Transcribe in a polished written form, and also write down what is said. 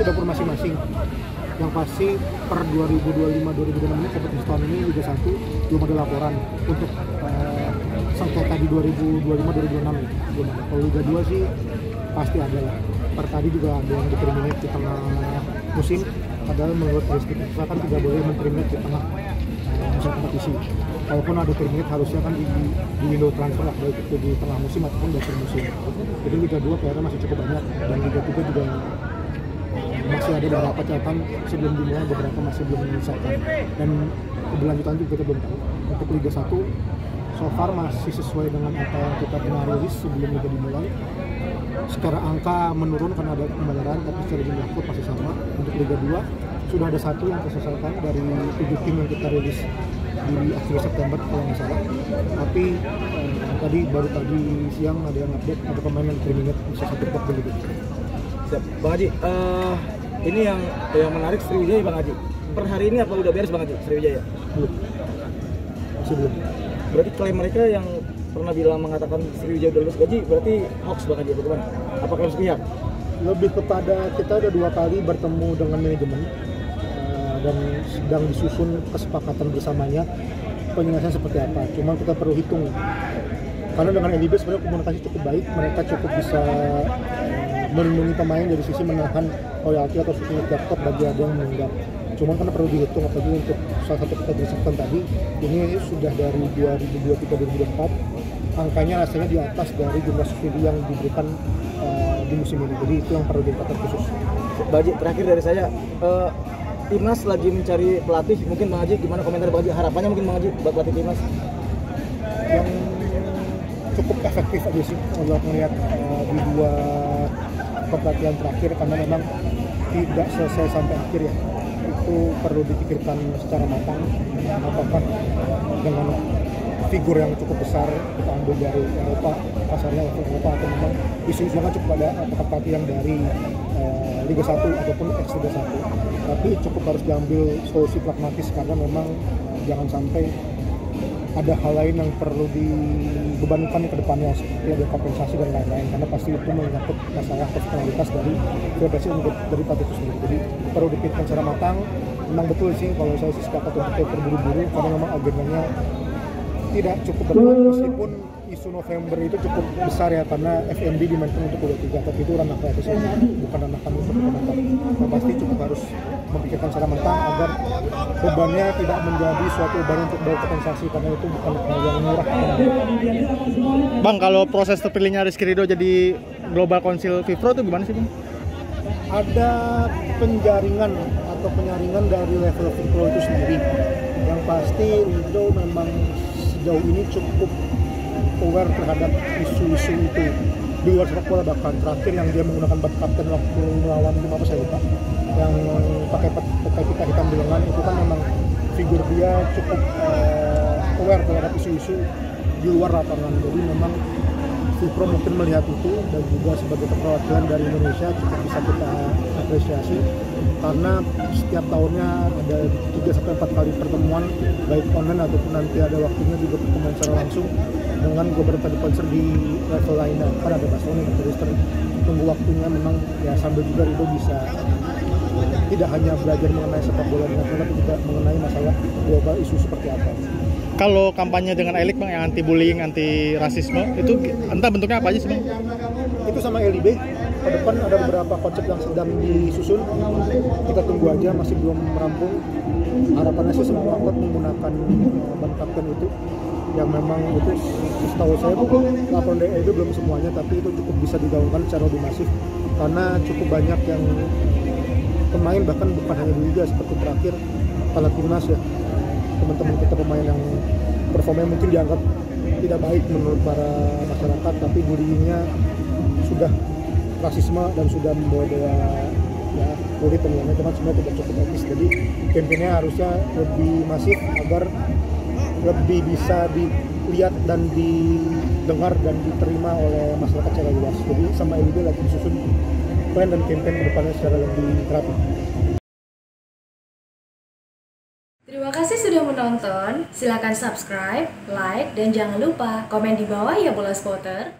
dapur masing-masing. Yang pasti per 2025-2026 ini kompetisi tahun ini Liga 1 belum ada laporan untuk sengketa di 2025-2026 belum ada. Kalau Liga 2 sih pasti ada lah. Per tadi juga ada yang di-terminate di tengah musim, padahal menurut restriksi FIFA kan tidak boleh men-terminate di tengah musim kompetisi. Walaupun ada terminate harusnya kan di window transfer lah, baik itu di tengah musim ataupun di akhir musim. Jadi Liga 2 PR masih cukup banyak, dan Liga 3 juga masih ada beberapa catatan sebelum dimulai, beberapa masih belum menyelesaikan, dan keberlanjutan juga kita belum tahu. Untuk Liga 1 so far masih sesuai dengan apa yang kita pernah rilis sebelum Liga dimulai. Secara angka menurun karena ada pembayaran, tapi secara jumlah klub masih sama. Untuk Liga 2 sudah ada 1 yang terselesaikan dari 7 tim yang kita rilis di akhir September kalau nggak salah. Tapi baru tadi siang ada yang update, ada pemain yang terminate bisa 1 klub begitu. Siap, Bang Haji. Ini yang menarik Sriwijaya, Bang Haji. Per hari ini apa udah beres, Bang Haji, Sriwijaya? Belum. Masih belum. Berarti klaim mereka yang pernah bilang mengatakan Sriwijaya udah lulus gaji berarti hoax, Bang Haji, bagaimana? Apa klaim sepihak? Lebih kepada kita udah 2 kali bertemu dengan manajemen dan sedang disusun kesepakatan bersamanya penyelesaian seperti apa. Cuma kita perlu hitung, karena dengan LIB sebenarnya komunikasi cukup baik, mereka cukup bisa melindungi pemain dari sisi menahan royalti atau suku tiap klub bagi ada yang meninggal. Cuma karena perlu dihitung, apalagi untuk salah satu kita disebutkan tadi, ini sudah dari 2023-2024, angkanya rasanya di atas dari jumlah subsidi yang diberikan di musim ini. Jadi itu yang perlu dicatat khusus. Bang Haji, terakhir dari saya, Timnas lagi mencari pelatih, mungkin Bang Haji gimana komentar Bang Haji, harapannya mungkin Bang Haji buat pelatih Timnas? Yang cukup efektif aja sih kalau melihat di 2 pertandingan terakhir, karena memang tidak selesai sampai akhir ya. Itu perlu dipikirkan secara matang, apakah dengan figur yang cukup besar kita ambil dari Eropa, pasarnya untuk Eropa, atau memang isu-isu kan cukup ada, apakah pelatih yang dari Liga 1 ataupun ex-Liga 1. Tapi cukup harus diambil solusi pragmatis, karena memang jangan sampai ada hal lain yang perlu dibebankan ke depannya, seperti ada kompensasi dan lain-lain, karena pasti itu menyangkut masalah profesionalitas dari federasi dari pelatih itu sendiri. Jadi perlu dipikirkan secara matang. Memang betul sih kalau saya sih sepakat untuk terburu-buru, karena memang agendanya tidak cukup berat, meskipun isu November itu cukup besar ya, karena FMD dimainkan untuk U23, tapi itu ranah PSSI, bukan ranah kami untuk komentar. Nah, pasti cukup harus memikirkan secara matang agar bebannya tidak menjadi suatu beban untuk bayar kompensasi, karena itu bukan hal yang murah. Bang, kalau proses terpilihnya Rizky Ridho jadi Global Council FIFPro itu gimana sih, Bang? Ada penjaringan atau penyaringan dari level FIFPro itu sendiri. Yang pasti Ridho memang sejauh ini cukup aware terhadap isu-isu itu di luar sepak bola. Bahkan terakhir yang dia menggunakan bab kapten waktu melawan tim apa saya lupa, yang pakai pita hitam di lengan, itu kan memang figur dia cukup aware terhadap isu-isu di luar lapangan. Jadi memang FIFPro mungkin melihat itu, dan juga sebagai perwakilan dari Indonesia cukup bisa kita apresiasi, karena setiap tahunnya ada 3-4 kali pertemuan, baik online ataupun nanti ada waktunya juga pertemuan secara langsung dengan beberapa sponsor di level lainnya. Kan ada Barcelona, ada Leicester. Tunggu waktunya memang ya, sambil juga Ridho bisa tidak hanya belajar mengenai sepak bola nasional, tapi juga mengenai masalah global, isu seperti apa. Kalau kampanye dengan elit, Bang, yang anti bullying, anti rasisme, itu entah bentuknya apa aja sih, Bang? Itu sama LIB. Ke depan ada beberapa konsep yang sedang disusun. Kita tunggu aja, masih belum rampung. Harapannya sih semua klub menggunakan ban kapten itu, yang memang itu setahu saya laporan dari LIB belum semuanya, tapi itu cukup bisa digaungkan secara lebih masif, karena cukup banyak yang pemain, bahkan bukan hanya di Liga, seperti terakhir pada Timnas ya, teman-teman kita pemain yang performanya mungkin dianggap tidak baik menurut para masyarakat, tapi bullyingnya sudah rasisme dan sudah membawa ya kulit temannya, teman sebenarnya tidak cukup etis. Jadi kampanye harusnya lebih masif agar lebih bisa dilihat dan didengar dan diterima oleh masyarakat secara luas. Jadi sama LIB lagi disusun plan dan campaign ke depannya secara lebih rapi. Terima kasih sudah menonton. Silakan subscribe, like, dan jangan lupa komen di bawah ya, Bola Spotter.